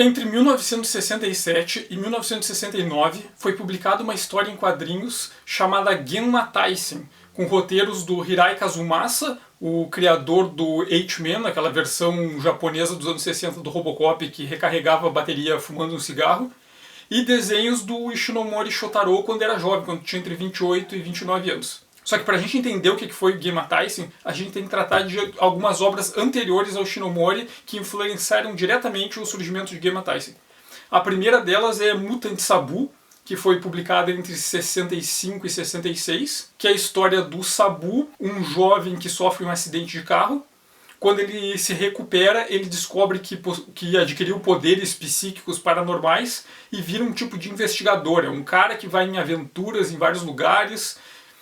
Entre 1967 e 1969 foi publicada uma história em quadrinhos chamada Genma Taisen, com roteiros do Hirai Kazumasa, o criador do H-Man, aquela versão japonesa dos anos 60 do Robocop que recarregava a bateria fumando um cigarro, e desenhos do Ishinomori Shotaro quando era jovem, quando tinha entre 28 e 29 anos. Só que para a gente entender o que foi o Genma Taisen, a gente tem que tratar de algumas obras anteriores ao Ishinomori que influenciaram diretamente o surgimento de Genma Taisen. A primeira delas é Mutant Sabu, que foi publicada entre 65 e 66, que é a história do Sabu, um jovem que sofre um acidente de carro. Quando ele se recupera, ele descobre que adquiriu poderes psíquicos paranormais e vira um tipo de investigador. É um cara que vai em aventuras em vários lugares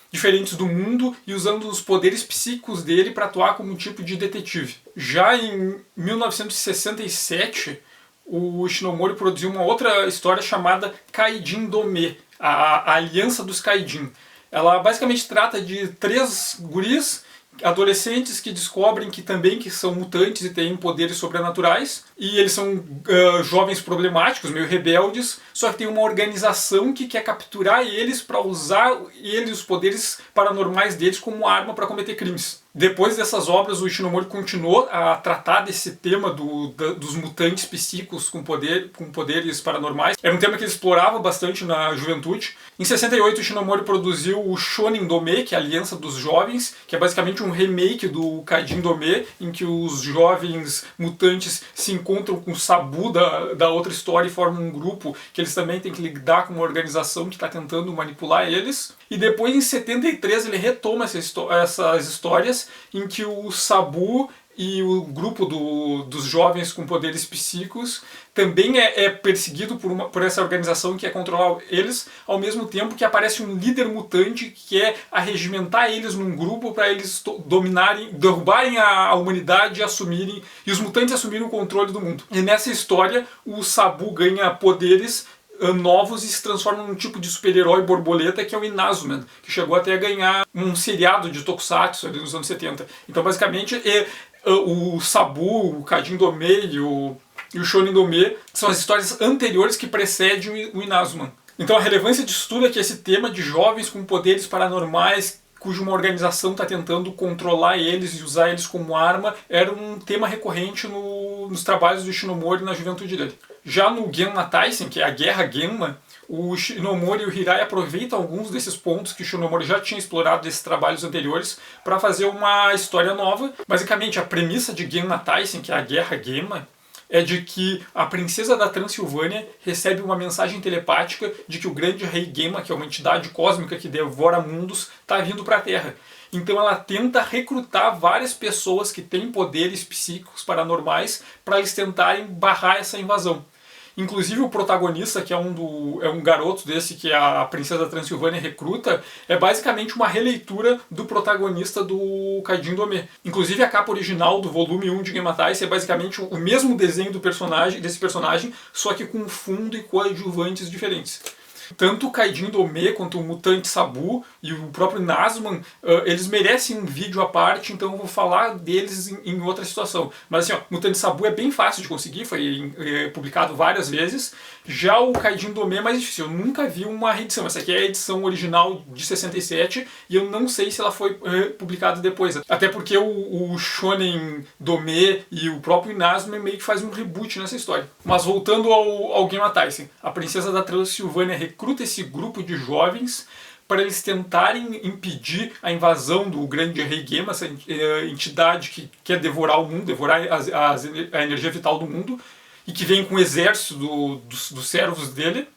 diferentes do mundo e usando os poderes psíquicos dele para atuar como um tipo de detetive. Já em 1967, o Ishinomori produziu uma outra história chamada Kaijin Dome, a Aliança dos Kaijin. Ela basicamente trata de 3 guris adolescentes que descobrem que são mutantes e têm poderes sobrenaturais, e eles são jovens problemáticos, meio rebeldes, só que tem uma organização que quer capturar eles para usar os poderes paranormais deles como arma para cometer crimes. Depois dessas obras, o Ishinomori continuou a tratar desse tema dos mutantes psíquicos com poderes paranormais. Era um tema que ele explorava bastante na juventude. Em 68, o Ishinomori produziu o Shonen Dome, que é a Aliança dos Jovens, que é basicamente um remake do Kaijin Dome, em que os jovens mutantes se encontram com o Sabu da outra história e formam um grupo que eles também têm que lidar com uma organização que está tentando manipular eles. E depois, em 73, ele retoma essas histórias em que o Sabu e o grupo dos jovens com poderes psíquicos também é perseguido por essa organização que quer controlar eles, ao mesmo tempo que aparece um líder mutante que quer arregimentar eles num grupo para eles derrubarem a humanidade e os mutantes assumirem o controle do mundo. E nessa história, o Sabu ganha poderes novos e se transforma num tipo de super-herói borboleta que é o Inazuman, que chegou até a ganhar um seriado de tokusatsu ali nos anos 70. Então basicamente o Sabu, o Kaijin Dome e o Shonen Dome são as histórias anteriores que precedem o Inazuman. Então a relevância disso tudo é que esse tema de jovens com poderes paranormais cuja uma organização está tentando controlar eles e usar eles como arma, era um tema recorrente nos trabalhos do Ishinomori na juventude dele. Já no Genma Taisen, que é a Guerra Genma, o Ishinomori e o Hirai aproveitam alguns desses pontos que o Ishinomori já tinha explorado desses trabalhos anteriores para fazer uma história nova. Basicamente, a premissa de Genma Taisen, que é a Guerra Genma, é de que a princesa da Transilvânia recebe uma mensagem telepática de que o grande rei Genma, que é uma entidade cósmica que devora mundos, está vindo para a Terra. Então ela tenta recrutar várias pessoas que têm poderes psíquicos paranormais para eles tentarem barrar essa invasão. Inclusive o protagonista, que é um garoto desse que a princesa da Transilvânia recruta, é basicamente uma releitura do protagonista do Kaijin Dome. Inclusive a capa original do volume 1 de Genma Taisen é basicamente o mesmo desenho desse personagem, só que com fundo e coadjuvantes diferentes. Tanto o Kaijin Dome quanto o Mutante Sabu e o próprio Inazuman, eles merecem um vídeo à parte, então eu vou falar deles em outra situação. Mas assim, Mutante Sabu é bem fácil de conseguir, foi publicado várias vezes. Já o Kaijin Dome é mais difícil, eu nunca vi uma reedição. Essa aqui é a edição original de 67 e eu não sei se ela foi publicada depois. Até porque o Shonen Dome e o próprio Inazuman meio que faz um reboot nessa história. Mas voltando ao Genma Taisen, a princesa da Transilvânia recruta esse grupo de jovens para eles tentarem impedir a invasão do grande rei Genma, essa entidade que quer devorar o mundo, devorar a energia vital do mundo, e que vem com o exército dos servos dele.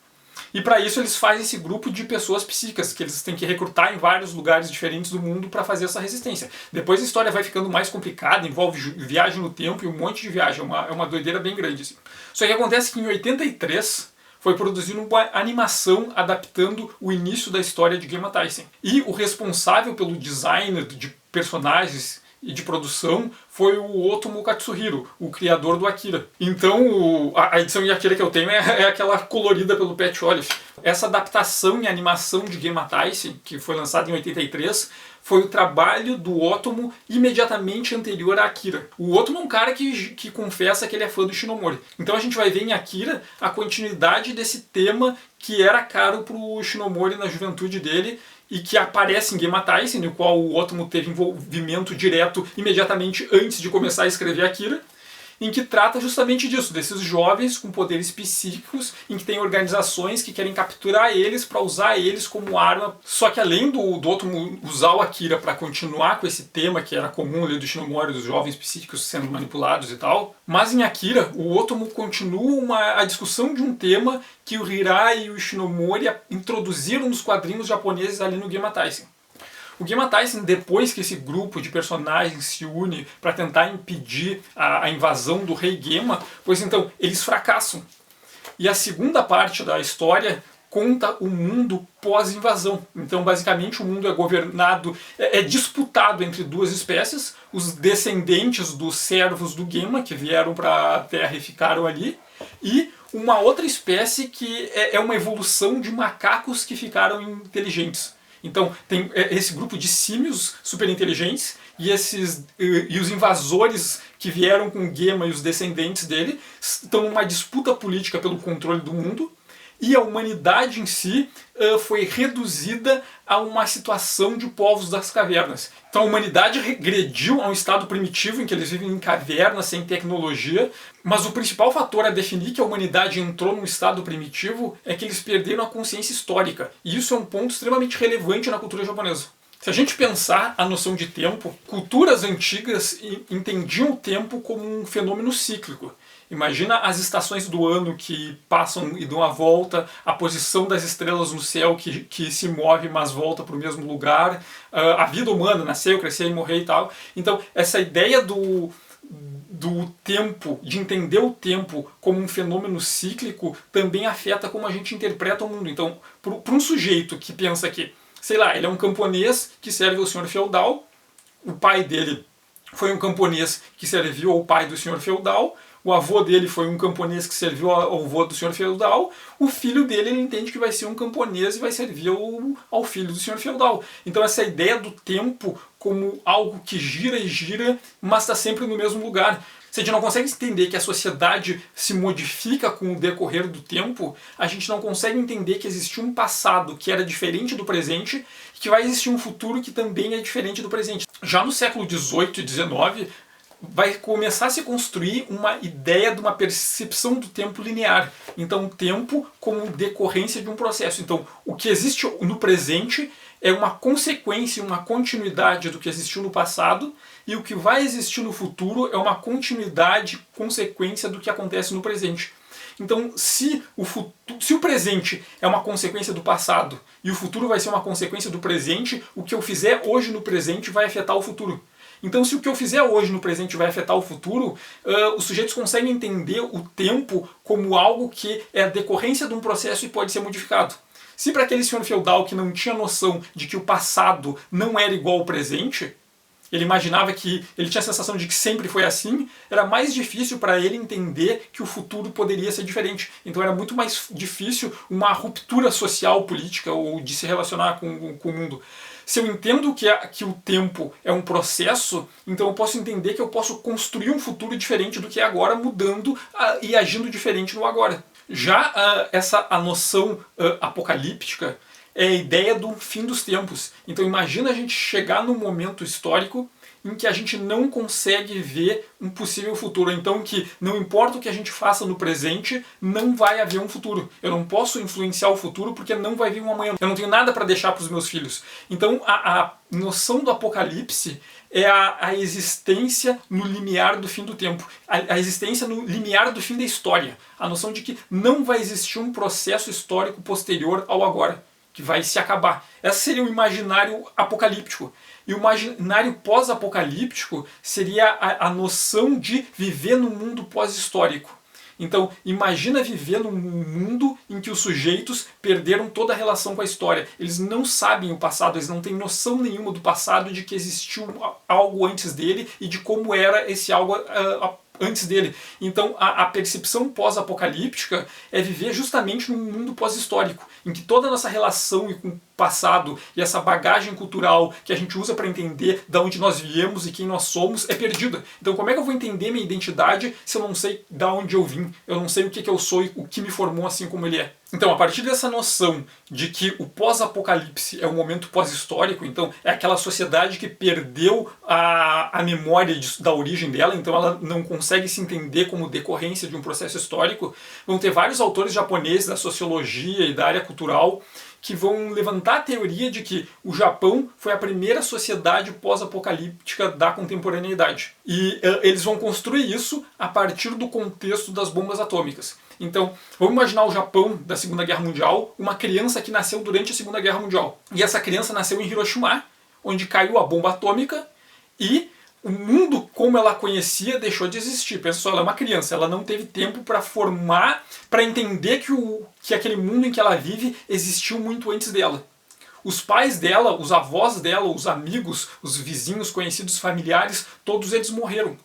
E para isso eles fazem esse grupo de pessoas psíquicas que eles têm que recrutar em vários lugares diferentes do mundo para fazer essa resistência. Depois a história vai ficando mais complicada, envolve viagem no tempo e um monte de viagem, é uma doideira bem grande. Assim. Só que acontece que em 83 foi produzindo uma animação adaptando o início da história de Genma Taisen. E o responsável pelo design de personagens e de produção foi o Otomo Katsuhiro, o criador do Akira. Então a edição de Akira que eu tenho é aquela colorida pelo Pat Olive. Essa adaptação em animação de Gemataizen, que foi lançada em 83, foi o trabalho do Otomo imediatamente anterior a Akira. O Otomo é um cara que confessa que ele é fã do Shinomori. Então a gente vai ver em Akira a continuidade desse tema que era caro pro Shinomori na juventude dele e que aparece em Gemataizen, no qual o Otomo teve envolvimento direto imediatamente antes de começar a escrever Akira, em que trata justamente disso, desses jovens com poderes psíquicos, em que tem organizações que querem capturar eles para usar eles como arma. Só que além do Otomo usar o Akira para continuar com esse tema que era comum ali do Shinomori, dos jovens psíquicos sendo manipulados e tal, mas em Akira o Otomo continua a discussão de um tema que o Hirai e o Shinomori introduziram nos quadrinhos japoneses ali no Gemataizen. O Gemataizen, depois que esse grupo de personagens se une para tentar impedir a invasão do Rei Gema, pois então eles fracassam. E a segunda parte da história conta o mundo pós-invasão. Então basicamente o mundo é governado, é disputado entre duas espécies, os descendentes dos servos do Gema, que vieram para a Terra e ficaram ali, e uma outra espécie que é uma evolução de macacos que ficaram inteligentes. Então tem esse grupo de símios super inteligentes e os invasores que vieram com o Gema e os descendentes dele estão numa disputa política pelo controle do mundo, e a humanidade em si foi reduzida a uma situação de povos das cavernas. Então a humanidade regrediu a um estado primitivo em que eles vivem em cavernas, sem tecnologia, mas o principal fator a definir que a humanidade entrou num estado primitivo é que eles perderam a consciência histórica. E isso é um ponto extremamente relevante na cultura japonesa. Se a gente pensar a noção de tempo, culturas antigas entendiam o tempo como um fenômeno cíclico. Imagina as estações do ano que passam e dão a volta, a posição das estrelas no céu que se move, mas volta para o mesmo lugar, a vida humana, nascer, crescer e morrer e tal. Então, essa ideia do tempo, de entender o tempo como um fenômeno cíclico, também afeta como a gente interpreta o mundo. Então, para um sujeito que pensa que, sei lá, ele é um camponês que serve ao senhor feudal, o pai dele foi um camponês que serviu ao pai do senhor feudal, o avô dele foi um camponês que serviu ao avô do senhor feudal, o filho dele ele entende que vai ser um camponês e vai servir ao filho do senhor feudal. Então essa ideia do tempo como algo que gira e gira, mas está sempre no mesmo lugar. Se a gente não consegue entender que a sociedade se modifica com o decorrer do tempo, a gente não consegue entender que existiu um passado que era diferente do presente e que vai existir um futuro que também é diferente do presente. Já no século XVIII e XIX, vai começar a se construir uma ideia de uma percepção do tempo linear. Então, o tempo como decorrência de um processo. Então, o que existe no presente é uma consequência, uma continuidade do que existiu no passado, e o que vai existir no futuro é uma continuidade, consequência do que acontece no presente. Então, se o presente é uma consequência do passado e o futuro vai ser uma consequência do presente, o que eu fizer hoje no presente vai afetar o futuro. Então, se o que eu fizer hoje no presente vai afetar o futuro, os sujeitos conseguem entender o tempo como algo que é a decorrência de um processo e pode ser modificado. Se para aquele senhor feudal que não tinha noção de que o passado não era igual ao presente, ele imaginava que ele tinha a sensação de que sempre foi assim, era mais difícil para ele entender que o futuro poderia ser diferente. Então era muito mais difícil uma ruptura social, política ou de se relacionar com o mundo. Se eu entendo que o tempo é um processo, então eu posso entender que eu posso construir um futuro diferente do que é agora, mudando e agindo diferente no agora. Já a noção apocalíptica é a ideia do fim dos tempos. Então imagina a gente chegar num momento histórico em que a gente não consegue ver um possível futuro. Então que não importa o que a gente faça no presente, não vai haver um futuro. Eu não posso influenciar o futuro porque não vai vir um amanhã. Eu não tenho nada para deixar para os meus filhos. Então a noção do apocalipse é a existência no limiar do fim do tempo. A existência no limiar do fim da história. A noção de que não vai existir um processo histórico posterior ao agora, que vai se acabar. Esse seria o imaginário apocalíptico. E o imaginário pós-apocalíptico seria a noção de viver num mundo pós-histórico. Então, imagina viver num mundo em que os sujeitos perderam toda a relação com a história. Eles não sabem o passado, eles não têm noção nenhuma do passado, de que existiu algo antes dele e de como era esse algo antes dele. Então a percepção pós-apocalíptica é viver justamente num mundo pós-histórico, em que toda a nossa relação com o passado e essa bagagem cultural que a gente usa para entender de onde nós viemos e quem nós somos é perdida. Então como é que eu vou entender minha identidade se eu não sei de onde eu vim, eu não sei o que eu sou e o que me formou assim como ele é? Então, a partir dessa noção de que o pós-apocalipse é um momento pós-histórico, então é aquela sociedade que perdeu a memória da origem dela, então ela não consegue se entender como decorrência de um processo histórico, vão ter vários autores japoneses da sociologia e da área cultural que vão levantar a teoria de que o Japão foi a primeira sociedade pós-apocalíptica da contemporaneidade. E eles vão construir isso a partir do contexto das bombas atômicas. Então, vamos imaginar o Japão da Segunda Guerra Mundial, uma criança que nasceu durante a Segunda Guerra Mundial. E essa criança nasceu em Hiroshima, onde caiu a bomba atômica e o mundo como ela conhecia deixou de existir. Pensa só, ela é uma criança, ela não teve tempo para formar, para entender que aquele mundo em que ela vive existiu muito antes dela. Os pais dela, os avós dela, os amigos, os vizinhos, conhecidos, familiares, todos eles morreram.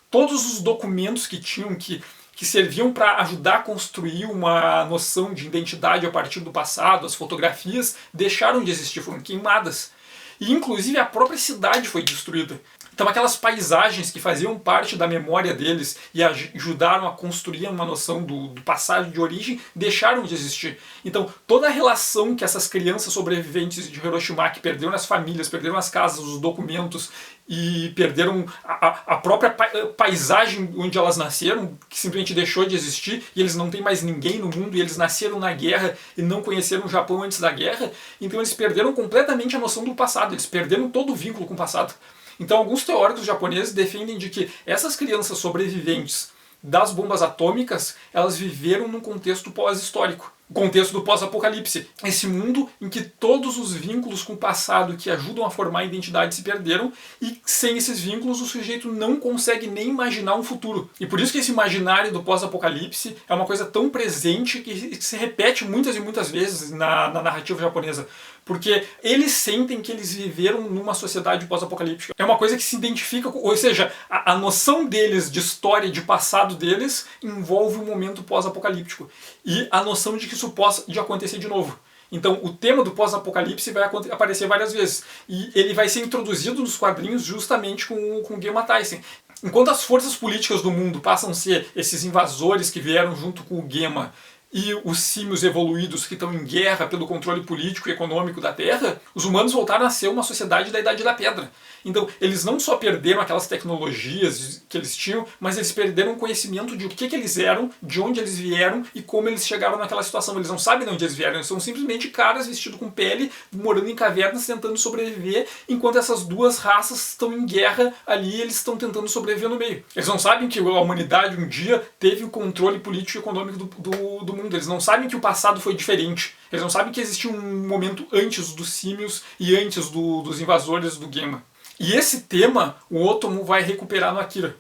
Todos os documentos que tinham, que serviam para ajudar a construir uma noção de identidade a partir do passado, as fotografias, deixaram de existir, foram queimadas. E inclusive a própria cidade foi destruída. Então aquelas paisagens que faziam parte da memória deles e ajudaram a construir uma noção do passado de origem deixaram de existir. Então toda a relação que essas crianças sobreviventes de Hiroshima, que perderam as famílias, perderam as casas, os documentos e perderam a própria paisagem onde elas nasceram, que simplesmente deixou de existir, e eles não têm mais ninguém no mundo, e eles nasceram na guerra e não conheceram o Japão antes da guerra, então eles perderam completamente a noção do passado, eles perderam todo o vínculo com o passado. Então alguns teóricos japoneses defendem de que essas crianças sobreviventes das bombas atômicas, elas viveram num contexto pós-histórico, o contexto do pós-apocalipse. Esse mundo em que todos os vínculos com o passado que ajudam a formar a identidade se perderam e sem esses vínculos o sujeito não consegue nem imaginar um futuro. E por isso que esse imaginário do pós-apocalipse é uma coisa tão presente que se repete muitas e muitas vezes na narrativa japonesa. Porque eles sentem que eles viveram numa sociedade pós-apocalíptica. É uma coisa que se identifica, ou seja, a noção deles de história, de passado deles, envolve um momento pós-apocalíptico. E a noção de que isso possa acontecer de novo. Então o tema do pós-apocalipse vai aparecer várias vezes. E ele vai ser introduzido nos quadrinhos justamente com Gema Tyson. Enquanto as forças políticas do mundo passam a ser esses invasores que vieram junto com o Gema, e os símios evoluídos que estão em guerra pelo controle político e econômico da Terra, os humanos voltaram a ser uma sociedade da Idade da Pedra. Então, eles não só perderam aquelas tecnologias que eles tinham, mas eles perderam o conhecimento de o que eles eram, de onde eles vieram e como eles chegaram naquela situação. Eles não sabem de onde eles vieram, eles são simplesmente caras vestidos com pele, morando em cavernas, tentando sobreviver, enquanto essas duas raças estão em guerra ali e eles estão tentando sobreviver no meio. Eles não sabem que a humanidade um dia teve o controle político e econômico do mundo. Eles não sabem que o passado foi diferente. Eles não sabem que existiu um momento antes dos símios e antes dos invasores do Gema. E esse tema o Otomo vai recuperar no Akira.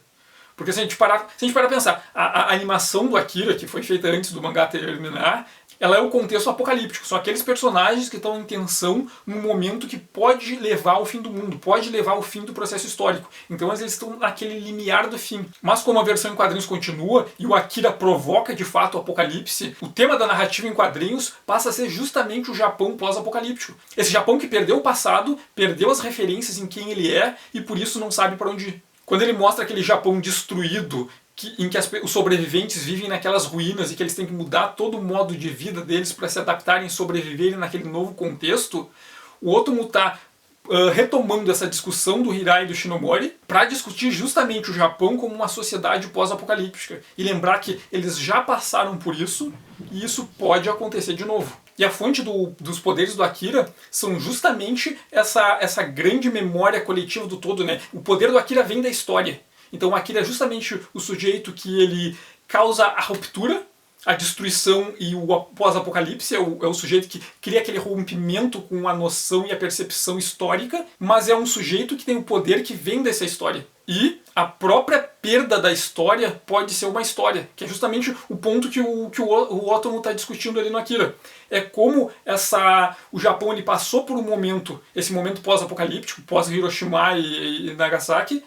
Porque se a gente parar para pensar, a animação do Akira, que foi feita antes do mangá terminar, ela é o contexto apocalíptico. São aqueles personagens que estão em tensão num momento que pode levar ao fim do mundo, pode levar ao fim do processo histórico. Então eles estão naquele limiar do fim. Mas como a versão em quadrinhos continua e o Akira provoca de fato o apocalipse, o tema da narrativa em quadrinhos passa a ser justamente o Japão pós-apocalíptico. Esse Japão que perdeu o passado, perdeu as referências em quem ele é e por isso não sabe para onde ir. Quando ele mostra aquele Japão destruído, em que os sobreviventes vivem naquelas ruínas e que eles têm que mudar todo o modo de vida deles para se adaptarem e sobreviverem naquele novo contexto, o Otomo está retomando essa discussão do Hirai e do Shinomori para discutir justamente o Japão como uma sociedade pós-apocalíptica e lembrar que eles já passaram por isso e isso pode acontecer de novo. E a fonte dos poderes do Akira são justamente essa grande memória coletiva do todo, né? O poder do Akira vem da história. Então o Akira é justamente o sujeito que ele causa a ruptura, a destruição e o pós-apocalipse, é o sujeito que cria aquele rompimento com a noção e a percepção histórica, mas é um sujeito que tem o poder que vem dessa história. E a própria perda da história pode ser uma história, que é justamente o ponto que o Otomo está discutindo ali no Akira. É como o Japão ele passou por um momento, esse momento pós-apocalíptico, pós-Hiroshima e Nagasaki,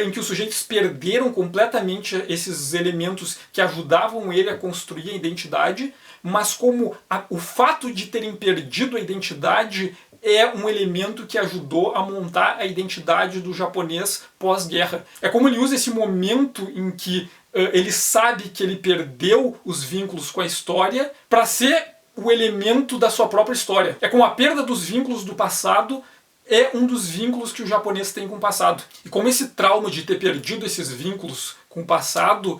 em que os sujeitos perderam completamente esses elementos que ajudavam ele a construir a identidade, mas como o fato de terem perdido a identidade é um elemento que ajudou a montar a identidade do japonês pós-guerra. É como ele usa esse momento em que ele sabe que ele perdeu os vínculos com a história para ser o elemento da sua própria história. É como a perda dos vínculos do passado é um dos vínculos que o japonês tem com o passado. E como esse trauma de ter perdido esses vínculos com o passado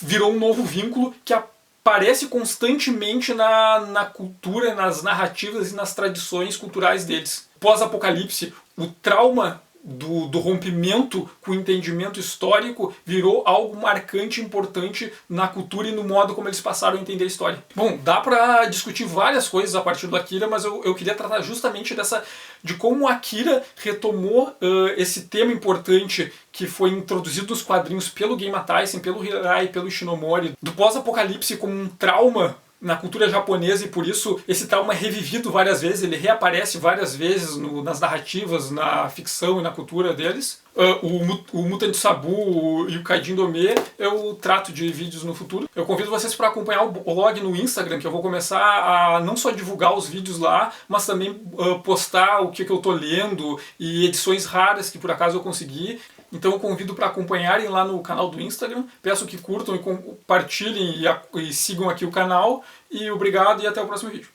virou um novo vínculo que aparece constantemente na cultura, nas narrativas e nas tradições culturais deles. Pós-apocalipse, o trauma do rompimento com o entendimento histórico virou algo marcante e importante na cultura e no modo como eles passaram a entender a história. Bom, dá pra discutir várias coisas a partir do Akira, mas eu queria tratar justamente de como Akira retomou esse tema importante que foi introduzido nos quadrinhos pelo Genma Tyson, pelo Hirai, pelo Ishinomori, do pós-apocalipse como um trauma na cultura japonesa, e por isso esse trauma é revivido várias vezes, ele reaparece várias vezes nas narrativas, na ficção e na cultura deles. O Mutant Sabu e o Kaijin Dome eu trato de vídeos no futuro. Eu convido vocês para acompanhar o blog no Instagram, que eu vou começar a não só divulgar os vídeos lá, mas também postar o que eu tô lendo e edições raras que por acaso eu consegui. Então eu convido para acompanharem lá no canal do Instagram. Peço que curtam e compartilhem e sigam aqui o canal. E obrigado e até o próximo vídeo.